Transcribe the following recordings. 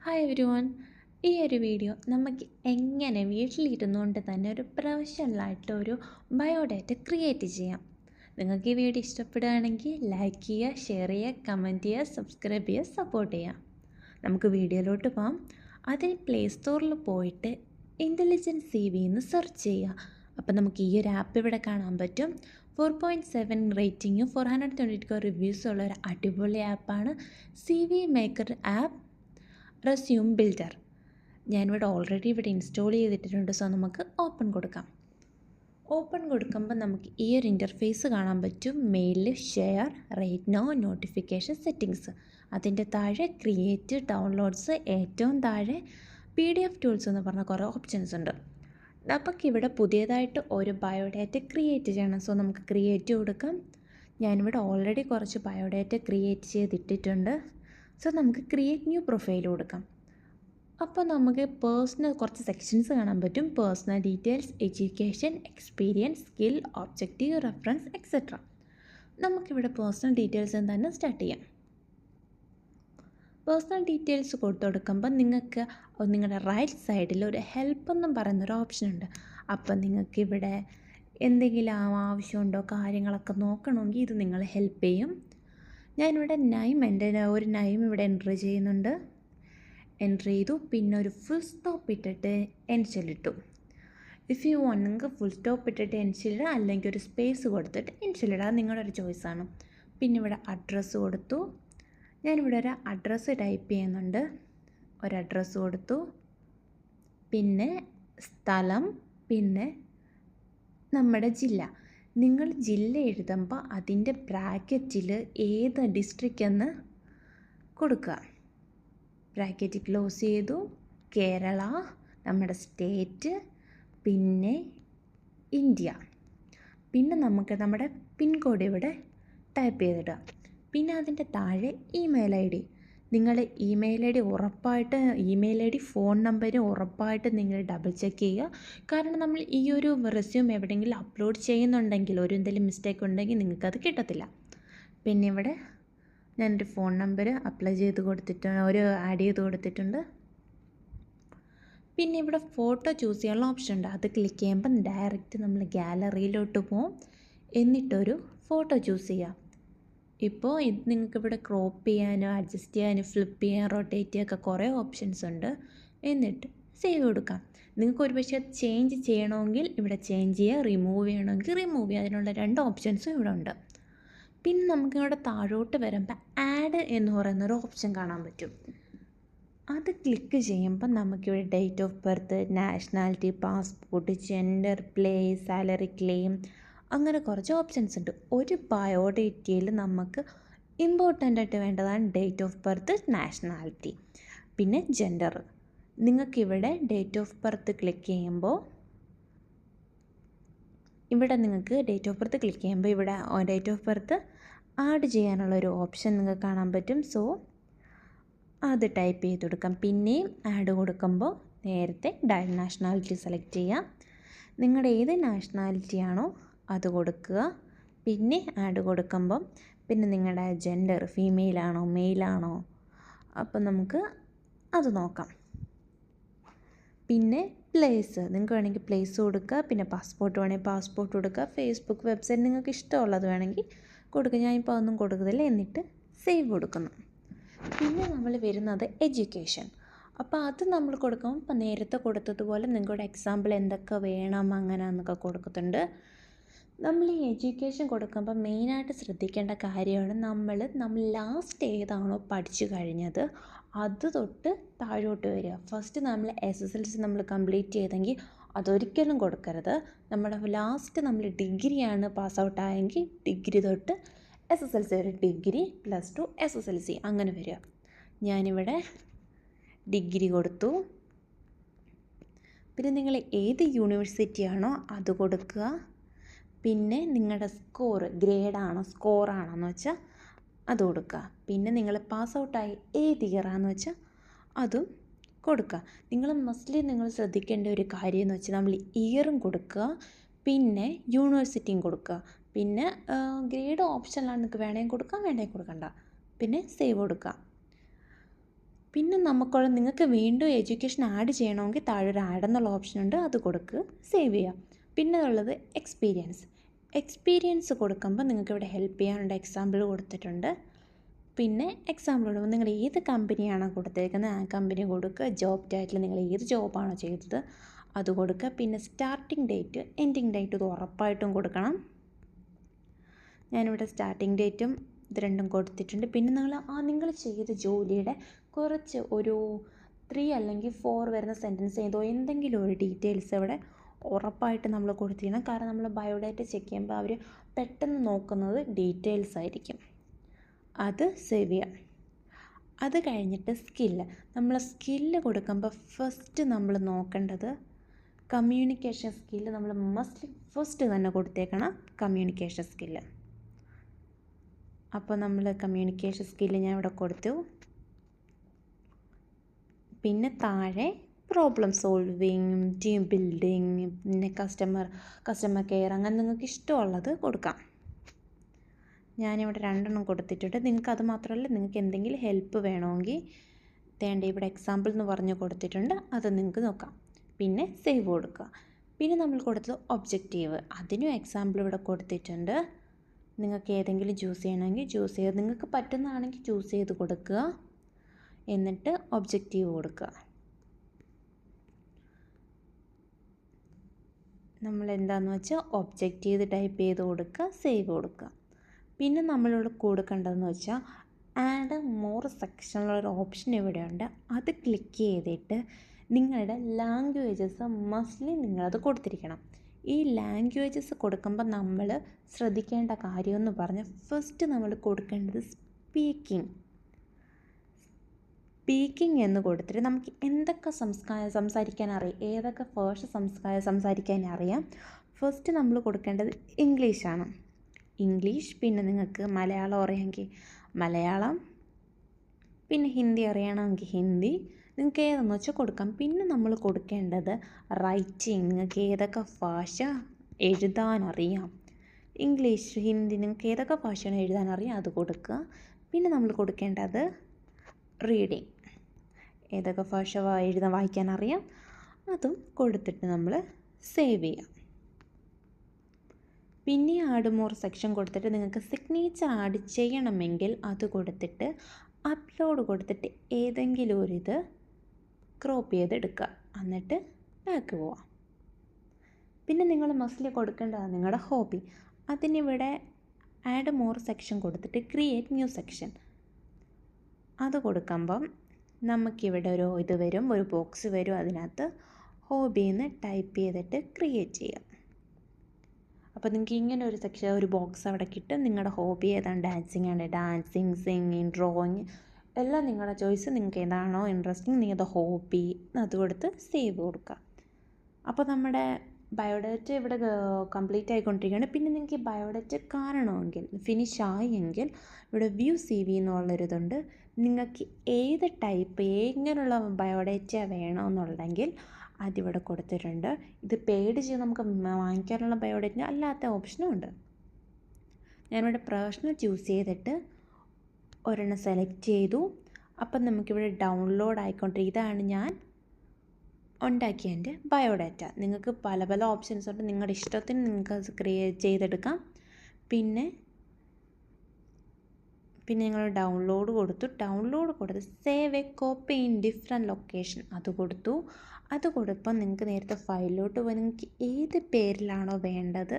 Hi everyone. ഈ ഒരു video നമുക്ക് എങ്ങനെ വീട്ടിലിരുന്നുകൊണ്ട് തന്നെ ഒരു പ്രൊഫഷണലായിട്ട് ബയോഡാറ്റ ക്രിയേറ്റ് ചെയ്യാം. നിങ്ങൾക്ക് ഈ വീഡിയോ ഇഷ്ടപ്പെടുകയാണെങ്കിൽ ലൈക്ക് ചെയ്യുക, ഷെയർ ചെയ്യുക, കമൻറ്റ് ചെയ്യുക, സബ്സ്ക്രൈബ് ചെയ്യുക, സപ്പോർട്ട് ചെയ്യുക. നമുക്ക് വീഡിയോയിലോട്ട് പോകാം. അതിൽ പ്ലേ സ്റ്റോറിൽ പോയിട്ട് ഇൻ്റലിജൻറ്റ് CV എന്ന് സെർച്ച് ചെയ്യുക. അപ്പോൾ നമുക്ക് ഈ ഒരു ആപ്പ് ഇവിടെ കാണാൻ പറ്റും. 4.7 റേറ്റിങ്ങും 424 റിവ്യൂസും ഉള്ള ഒരു അടിപൊളി ആപ്പാണ് CV maker app resume builder. ഞാനിവിടെ ഓൾറെഡി ഇൻസ്റ്റാൾ ചെയ്തിട്ടുണ്ട്. സോ നമുക്ക് ഓപ്പൺ കൊടുക്കാം. ഓപ്പൺ കൊടുക്കുമ്പോൾ നമുക്ക് ഈ ഒരു ഇൻ്റർഫേസ് കാണാൻ പറ്റും. മെയിലിൽ share, rate no, notification, settings. അതിൻ്റെ താഴെ ക്രിയേറ്റ്, ഡൗൺലോഡ്സ്, ഏറ്റവും താഴെ PDF ടൂൾസ് എന്ന് പറഞ്ഞ കുറേ ഓപ്ഷൻസ് ഉണ്ട്. നമുക്കിവിടെ പുതിയതായിട്ട് ഒരു ബയോഡാറ്റ ക്രിയേറ്റ് ചെയ്യണം. സോ നമുക്ക് ക്രിയേറ്റ് കൊടുക്കാം. ഞാനിവിടെ ഓൾറെഡി കുറച്ച് ബയോഡാറ്റ ക്രിയേറ്റ് ചെയ്തിട്ടിട്ടുണ്ട്. സോ നമുക്ക് ക്രിയേറ്റ് ന്യൂ പ്രൊഫൈൽ കൊടുക്കാം. അപ്പോൾ നമുക്ക് കുറച്ച് സെക്ഷൻസ് കാണാൻ പറ്റും. Personal details, education, experience, skill, objective, reference, etcetera. നമുക്കിവിടെ പേഴ്സണൽ ഡീറ്റെയിൽസ് തന്നെ സ്റ്റാർട്ട് ചെയ്യാം. പേഴ്സണൽ ഡീറ്റെയിൽസ് കൊടുക്കുമ്പോൾ നിങ്ങൾക്ക് നിങ്ങളുടെ റൈറ്റ് സൈഡിൽ ഒരു ഹെൽപ്പ് എന്നും പറയുന്നൊരു ഓപ്ഷൻ ഉണ്ട്. അപ്പോൾ നിങ്ങൾക്കിവിടെ എന്തെങ്കിലും ആവശ്യമുണ്ടോ, കാര്യങ്ങളൊക്കെ നോക്കണമെങ്കിൽ ഇത് നിങ്ങൾ ഹെൽപ്പ് ചെയ്യും. ഞാനിവിടെ എൻ്റെ ഒരു നൈം ഇവിടെ എൻ്റർ ചെയ്യുന്നുണ്ട്. എൻ്റർ ചെയ്തു. പിന്നെ ഒരു ഫുൾ സ്റ്റോപ്പ് ഇട്ടിട്ട് എൻഷലിട്ടു. ഇഫ് യു നിങ്ങൾക്ക് ഫുൾ സ്റ്റോപ്പ് ഇട്ടിട്ട് എൻഷലിടുക, അല്ലെങ്കിൽ ഒരു സ്പേസ് കൊടുത്തിട്ട് എൻഷലിടുക. അത് നിങ്ങളുടെ ഒരു ചോയ്സാണ്. പിന്നെ ഇവിടെ അഡ്രസ്സ് കൊടുത്തു. ഞാനിവിടെ ഒരു അഡ്രസ്സ് ടൈപ്പ് ചെയ്യുന്നുണ്ട്. ഒരു അഡ്രസ്സ് കൊടുത്തു. പിന്നെ സ്ഥലം, പിന്നെ നമ്മുടെ ജില്ല. നിങ്ങൾ ജില്ല എഴുതുമ്പോൾ അതിൻ്റെ ബ്രാക്കറ്റിൽ ഏത് ഡിസ്ട്രിക്റ്റ് എന്ന് കൊടുക്കുക. ബ്രാക്കറ്റ് ക്ലോസ് ചെയ്തു. കേരള, നമ്മുടെ സ്റ്റേറ്റ്, പിന്നെ ഇന്ത്യ. പിന്നെ നമുക്ക് നമ്മുടെ പിൻകോഡ് ഇവിടെ ടൈപ്പ് ചെയ്തിടുക. പിന്നെ അതിൻ്റെ താഴെ ഇമെയിൽ ID. നിങ്ങൾ ഇമെയിൽ ID ഫോൺ നമ്പർ ഉറപ്പായിട്ട് നിങ്ങൾ ഡബിൾ ചെക്ക് ചെയ്യുക. കാരണം നമ്മൾ ഈ ഒരു റെസ്യൂം എവിടെയെങ്കിലും അപ്ലോഡ് ചെയ്യുന്നുണ്ടെങ്കിൽ എന്തെങ്കിലും മിസ്റ്റേക്ക് ഉണ്ടെങ്കിൽ നിങ്ങൾക്കത് കിട്ടത്തില്ല. പിന്നെ ഇവിടെ ഞാനൊരു ഫോൺ നമ്പർ ആഡ് ചെയ്ത് കൊടുത്തിട്ടുണ്ട്. പിന്നെ ഇവിടെ ഫോട്ടോ ചൂസ് ചെയ്യാനുള്ള ഓപ്ഷൻ ഉണ്ട്. അത് ക്ലിക്ക് ചെയ്യുമ്പോൾ ഡയറക്റ്റ് നമ്മൾ ഗാലറിയിലോട്ട് പോകും. എന്നിട്ടൊരു ഫോട്ടോ ചൂസ് ചെയ്യുക. ഇപ്പോൾ ഇത് നിങ്ങൾക്കിവിടെ ക്രോപ്പ് ചെയ്യാനോ, അഡ്ജസ്റ്റ് ചെയ്യാനോ, ഫ്ലിപ്പ് ചെയ്യാൻ, റൊട്ടേറ്റ് ചെയ്യാനൊക്കെ കുറേ ഓപ്ഷൻസ് ഉണ്ട്. എന്നിട്ട് സേവ് കൊടുക്കാം. നിങ്ങൾക്ക് ഒരുപക്ഷെ ചേഞ്ച് ചെയ്യണമെങ്കിൽ ഇവിടെ ചേഞ്ച് ചെയ്യുക, റിമൂവ് ചെയ്യണമെങ്കിൽ റിമൂവ് ചെയ്യുക. അതിനുള്ള 2 ഓപ്ഷൻസും ഇവിടെ ഉണ്ട്. പിന്നെ നമുക്കിവിടെ താഴോട്ട് വരുമ്പോൾ ആഡ് എന്ന് പറയുന്നൊരു ഓപ്ഷൻ കാണാൻ പറ്റും. അത് ക്ലിക്ക് ചെയ്യുമ്പോൾ നമുക്കിവിടെ date of birth, nationality, passport, gender, place, salary claim, അങ്ങനെ കുറച്ച് ഓപ്ഷൻസ് ഉണ്ട്. ഒരു ബയോഡേറ്റയിൽ നമുക്ക് ഇമ്പോർട്ടൻ്റ് ആയിട്ട് വേണ്ടതാണ് ഡേറ്റ് ഓഫ് ബർത്ത്, നാഷണാലിറ്റി, പിന്നെ ജെൻഡർ. നിങ്ങൾക്കിവിടെ ഡേറ്റ് ഓഫ് ബർത്ത് ക്ലിക്ക് ചെയ്യുമ്പോൾ ഇവിടെ ഡേറ്റ് ഓഫ് ബർത്ത് ആഡ് ചെയ്യാനുള്ളൊരു ഓപ്ഷൻ നിങ്ങൾക്ക് കാണാൻ പറ്റും. സോ അത് ടൈപ്പ് ചെയ്ത് കൊടുക്കാം. പിന്നെയും ആഡ് കൊടുക്കുമ്പോൾ നേരത്തെ നാഷണാലിറ്റി സെലക്ട് ചെയ്യുക. നിങ്ങളുടെ ഏത് നാഷണാലിറ്റി ആണോ അത് കൊടുക്കുക. പിന്നെ ആഡ് കൊടുക്കുമ്പം പിന്നെ നിങ്ങളുടെ ജെൻഡർ ഫീമെയിലാണോ മെയിലാണോ, അപ്പം നമുക്ക് അത് നോക്കാം. പിന്നെ പ്ലേസ്, നിങ്ങൾക്ക് വേണമെങ്കിൽ പ്ലേസ് കൊടുക്കുക. പിന്നെ പാസ്പോർട്ട് വേണമെങ്കിൽ പാസ്പോർട്ട് കൊടുക്കുക. ഫേസ്ബുക്ക് വെബ്സൈറ്റ് നിങ്ങൾക്ക് ഇഷ്ടമുള്ളത് വേണമെങ്കിൽ കൊടുക്കുക. ഞാനിപ്പോൾ അതൊന്നും കൊടുക്കുന്നില്ല. എന്നിട്ട് സേവ് കൊടുക്കുന്നു. പിന്നെ നമ്മൾ വരുന്നത് എഡ്യൂക്കേഷൻ. അപ്പോൾ അത് നമ്മൾ കൊടുക്കുമ്പോൾ ഇപ്പം നേരത്തെ കൊടുത്തതുപോലെ നിങ്ങളുടെ എക്സാമ്പിൾ എന്തൊക്കെ വേണം അങ്ങനെ എന്നൊക്കെ കൊടുക്കുന്നുണ്ട്. നമ്മൾ ഈ എഡ്യൂക്കേഷൻ കൊടുക്കുമ്പോൾ മെയിനായിട്ട് ശ്രദ്ധിക്കേണ്ട കാര്യമാണ് നമ്മൾ ലാസ്റ്റ് ഏതാണോ പഠിച്ചു കഴിഞ്ഞത് അത് തൊട്ട് താഴോട്ട് വരിക. ഫസ്റ്റ് നമ്മൾ SSLC നമ്മൾ കംപ്ലീറ്റ് ചെയ്തെങ്കിൽ അതൊരിക്കലും കൊടുക്കരുത്. നമ്മുടെ ലാസ്റ്റ് നമ്മൾ ഡിഗ്രിയാണ് പാസ് ഔട്ട് ആയെങ്കിൽ ഡിഗ്രി തൊട്ട് SSLC വരെ, ഡിഗ്രി +2 SSLC അങ്ങനെ വരിക. ഞാനിവിടെ ഡിഗ്രി കൊടുത്തു. പിന്നെ നിങ്ങൾ ഏത് യൂണിവേഴ്സിറ്റിയാണോ അത് കൊടുക്കുക. പിന്നെ നിങ്ങളുടെ സ്കോറാണെന്ന് വെച്ചാൽ അത് കൊടുക്കുക. പിന്നെ നിങ്ങൾ പാസ് ഔട്ടായി ഏത് ഇയറാണെന്ന് വെച്ചാൽ അതും കൊടുക്കുക. നിങ്ങൾ ശ്രദ്ധിക്കേണ്ട ഒരു കാര്യം എന്ന് വെച്ചാൽ നമ്മൾ ഇയറും കൊടുക്കുക, പിന്നെ യൂണിവേഴ്സിറ്റിയും കൊടുക്കുക. പിന്നെ ഗ്രേഡ് ഓപ്ഷനിലാണ്, നിങ്ങൾക്ക് വേണമെങ്കിൽ കൊടുക്കാം, വേണമെങ്കിൽ കൊടുക്കണ്ട. പിന്നെ സേവ് കൊടുക്കുക. പിന്നെ നിങ്ങൾക്ക് വീണ്ടും എഡ്യൂക്കേഷൻ ആഡ് ചെയ്യണമെങ്കിൽ താഴെ ഒരു ആഡ് എന്നുള്ള ഓപ്ഷൻ ഉണ്ട്, അത് കൊടുക്കുക, സേവ് ചെയ്യുക. പിന്നെ ഉള്ളത് എക്സ്പീരിയൻസ് കൊടുക്കുമ്പോൾ നിങ്ങൾക്ക് ഇവിടെ ഹെൽപ്പ് ചെയ്യാനുള്ള എക്സാമ്പിൾ കൊടുത്തിട്ടുണ്ട്. പിന്നെ എക്സാമ്പിൾ കൊടുക്കുമ്പോൾ നിങ്ങൾ ഏത് കമ്പനിയാണോ കൊടുത്തേക്കുന്നത് ആ കമ്പനി കൊടുക്കുക. ജോബ് ടൈറ്റിൽ നിങ്ങൾ ഏത് ജോബാണോ ചെയ്തത് അത് കൊടുക്കുക. പിന്നെ സ്റ്റാർട്ടിംഗ് ഡേറ്റ്, എൻഡിങ് ഡേറ്റ് ഇത് ഉറപ്പായിട്ടും കൊടുക്കണം. ഞാനിവിടെ സ്റ്റാർട്ടിംഗ് ഡേറ്റും ഇത് രണ്ടും കൊടുത്തിട്ടുണ്ട്. പിന്നെ നിങ്ങൾ ചെയ്ത ജോലിയുടെ കുറച്ച് ഒരു 3 അല്ലെങ്കിൽ 4 വരുന്ന സെൻറ്റൻസ് ചെയ്തോ എന്തെങ്കിലും ഒരു ഡീറ്റെയിൽസ് ഇവിടെ ഉറപ്പായിട്ട് നമ്മൾ കൊടുത്തിരിക്കണം. കാരണം നമ്മൾ ബയോഡാറ്റ ചെക്ക് ചെയ്യുമ്പോൾ അവർ പെട്ടെന്ന് നോക്കുന്നത് ഡീറ്റെയിൽസ് ആയിരിക്കും. അത് സേവ് ചെയ്യാം. അത് കഴിഞ്ഞിട്ട് സ്കില്ല് കൊടുക്കുമ്പോൾ ഫസ്റ്റ് നമ്മൾ നോക്കേണ്ടത് കമ്മ്യൂണിക്കേഷൻ സ്കില്ല്. നമ്മൾ മസ്റ്റ്ലി ഫസ്റ്റ് തന്നെ കൊടുത്തേക്കണം കമ്മ്യൂണിക്കേഷൻ സ്കില്ല്. അപ്പോൾ നമ്മൾ കമ്മ്യൂണിക്കേഷൻ സ്കില്ല് ഞാൻ ഇവിടെ കൊടുത്തു. പിന്നെ താഴെ പ്രോബ്ലം സോൾവിങ്, ടീം ബിൽഡിങ്, പിന്നെ കസ്റ്റമർ കെയർ, അങ്ങനെ നിങ്ങൾക്ക് ഇഷ്ടമുള്ളത് കൊടുക്കാം. ഞാനിവിടെ 2 കൊടുത്തിട്ടുണ്ട്. നിങ്ങൾക്ക് അത് മാത്രമല്ല, നിങ്ങൾക്ക് എന്തെങ്കിലും ഹെൽപ്പ് വേണമെങ്കിൽ ഇവിടെ എക്സാമ്പിൾ എന്ന് പറഞ്ഞ് കൊടുത്തിട്ടുണ്ട്, അത് നിങ്ങൾക്ക് നോക്കാം. പിന്നെ സേവ് കൊടുക്കുക. പിന്നെ നമ്മൾ കൊടുത്തത് ഒബ്ജക്റ്റീവ്, അതിനും എക്സാമ്പിൾ ഇവിടെ കൊടുത്തിട്ടുണ്ട്. നിങ്ങൾക്ക് ഏതെങ്കിലും ചൂസ് ചെയ്യണമെങ്കിൽ ചൂസ് ചെയ്ത്, നിങ്ങൾക്ക് പറ്റുന്നതാണെങ്കിൽ ചൂസ് ചെയ്ത് കൊടുക്കുക. എന്നിട്ട് ഒബ്ജക്റ്റീവ് കൊടുക്കുക. നമ്മൾ എന്താണെന്ന് വെച്ചാൽ ഒബ്ജക്റ്റീവ് ടൈപ്പ് ചെയ്ത് കൊടുക്കുക, സേവ് കൊടുക്കുക. പിന്നെ നമ്മളോട് കൊടുക്കേണ്ടതെന്ന് വെച്ചാൽ ആഡ് മോർ സെക്ഷനിലൊരു ഓപ്ഷൻ ഇവിടെയുണ്ട്, അത് ക്ലിക്ക് ചെയ്തിട്ട് നിങ്ങളുടെ ലാംഗ്വേജസ് മസ്റ്റ്ലി നിങ്ങളത് കൊടുത്തിരിക്കണം. ഈ ലാംഗ്വേജസ് കൊടുക്കുമ്പോൾ നമ്മൾ ശ്രദ്ധിക്കേണ്ട കാര്യമെന്ന് പറഞ്ഞാൽ ഫസ്റ്റ് നമ്മൾ കൊടുക്കേണ്ടത് സ്പീക്കിംഗ് എന്ന് കൊടുത്തിട്ട് നമുക്ക് എന്തൊക്കെ സംസാരിക്കാൻ അറിയാം, ഏതൊക്കെ ഭാഷ സംസാരിക്കാൻ അറിയാം. ഫസ്റ്റ് നമ്മൾ കൊടുക്കേണ്ടത് ഇംഗ്ലീഷാണ്. ഇംഗ്ലീഷ്, പിന്നെ നിങ്ങൾക്ക് മലയാളം അറിയാമെങ്കിൽ മലയാളം, പിന്നെ ഹിന്ദി അറിയണമെങ്കിൽ ഹിന്ദി, നിങ്ങൾക്ക് ഏതെന്ന് വെച്ചാൽ കൊടുക്കാം. പിന്നെ നമ്മൾ കൊടുക്കേണ്ടത് റൈറ്റിംഗ്, നിങ്ങൾക്ക് ഏതൊക്കെ ഭാഷ എഴുതാനറിയാം, ഇംഗ്ലീഷ്, ഹിന്ദി, നിങ്ങൾക്ക് ഏതൊക്കെ ഭാഷയാണ് എഴുതാനറിയാം അത് കൊടുക്കുക. പിന്നെ നമ്മൾ കൊടുക്കേണ്ടത് റീഡിങ്, ഏതൊക്കെ ഭാഷ വായിക്കാനറിയാം അതും കൊടുത്തിട്ട് നമ്മൾ സേവ് ചെയ്യാം. പിന്നെ ആഡ് മോർ സെക്ഷൻ കൊടുത്തിട്ട് നിങ്ങൾക്ക് സിഗ്നേച്ചർ ആഡ് ചെയ്യണമെങ്കിൽ അത് കൊടുത്തിട്ട് അപ്ലോഡ് കൊടുത്തിട്ട് ഏതെങ്കിലും ഒരിത് ക്രോപ്പ് ചെയ്തെടുക്കുക, എന്നിട്ട് ബാക്ക് പോവാം. പിന്നെ നിങ്ങൾ മസ്റ്റ്ലി കൊടുക്കേണ്ടതാണ് നിങ്ങളുടെ ഹോബി. അതിനിവിടെ ആഡ് മോർ സെക്ഷൻ കൊടുത്തിട്ട് ക്രിയേറ്റ് ന്യൂ സെക്ഷൻ അത് കൊടുക്കുമ്പം നമുക്കിവിടെ ഒരു ബോക്സ് വരും, അതിനകത്ത് ഹോബിന്ന് ടൈപ്പ് ചെയ്തിട്ട് ക്രിയേറ്റ് ചെയ്യാം. അപ്പോൾ നിങ്ങൾക്ക് ഇങ്ങനെ ഒരു ബോക്സ് അവിടെ കിട്ടും. നിങ്ങളുടെ ഹോബി ഏതാണ്, ഡാൻസിങ് ആണ്, ഡാൻസിങ്, സിംഗിങ്, ഡ്രോയിങ്, എല്ലാം നിങ്ങളുടെ ചോയ്സ്. നിങ്ങൾക്ക് ഏതാണോ ഇൻട്രസ്റ്റിംഗ് നിങ്ങളുടെ ഹോബി അത് കൊടുത്ത് സേവ് കൊടുക്കുക. അപ്പോൾ നമ്മുടെ ബയോഡാറ്റ ഇവിടെ കംപ്ലീറ്റ് ആയിക്കൊണ്ടിരിക്കുകയാണ്. പിന്നെ നിങ്ങൾക്ക് ഈ ബയോഡാറ്റ കാണണമെങ്കിൽ, ഫിനിഷ് ആയെങ്കിൽ ഇവിടെ വ്യൂ CV എന്നുള്ളൊരിതുണ്ട്. നിങ്ങൾക്ക് ഏത് ടൈപ്പ് എങ്ങനെയുള്ള ബയോഡാറ്റ വേണമെന്നുണ്ടെങ്കിൽ അതിവിടെ കൊടുത്തിട്ടുണ്ട്. ഇത് പെയ്ഡ് ചെയ്ത് നമുക്ക് വാങ്ങിക്കാനുള്ള ബയോഡാറ്റ അല്ലാത്ത ഓപ്ഷനും ഉണ്ട്. ഞാനിവിടെ പ്രൊഫഷണൽ ചൂസ് ചെയ്തിട്ട് ഒരെണ്ണം സെലക്ട് ചെയ്തു. അപ്പം നമുക്കിവിടെ ഡൗൺലോഡ് ആയിക്കൊണ്ടിരിക്കും. ഇതാണ് ഞാൻ ഉണ്ടാക്കിയ എൻ്റെ ബയോഡാറ്റ. നിങ്ങൾക്ക് പല പല ഓപ്ഷൻസ് ഉണ്ട്, നിങ്ങളുടെ ഇഷ്ടത്തിന് നിങ്ങൾക്ക് അത് ക്രിയേറ്റ് ചെയ്തെടുക്കാം. പിന്നെ നിങ്ങൾ ഡൗൺലോഡ് കൊടുത്ത് save A copy in different location അത് കൊടുക്കുമ്പോൾ നിങ്ങൾക്ക് നേരത്തെ ഫയലിലോട്ട് പോയി നിങ്ങൾക്ക് ഏത് പേരിലാണോ വേണ്ടത്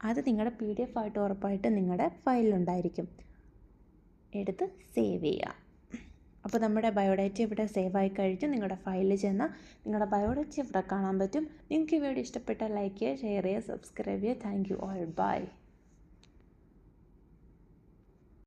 അത് നിങ്ങളുടെ PDF ആയിട്ട് ഉറപ്പായിട്ട് നിങ്ങളുടെ ഫയലിലുണ്ടായിരിക്കും, എടുത്ത് സേവ് ചെയ്യുക. അപ്പോൾ നമ്മുടെ ബയോഡാറ്റ ഇവിടെ സേവ് ആയി കഴിഞ്ഞു. നിങ്ങളുടെ ഫയലിൽ ചെന്നാൽ നിങ്ങളുടെ ബയോഡാറ്റ ഇവിടെ കാണാൻ പറ്റും. നിങ്ങൾക്ക് ഈ വീഡിയോ ഇഷ്ടപ്പെട്ടാൽ ലൈക്ക് ചെയ്യുക, ഷെയർ ചെയ്യുക, സബ്സ്ക്രൈബ് ചെയ്യുക. Thank you all, by.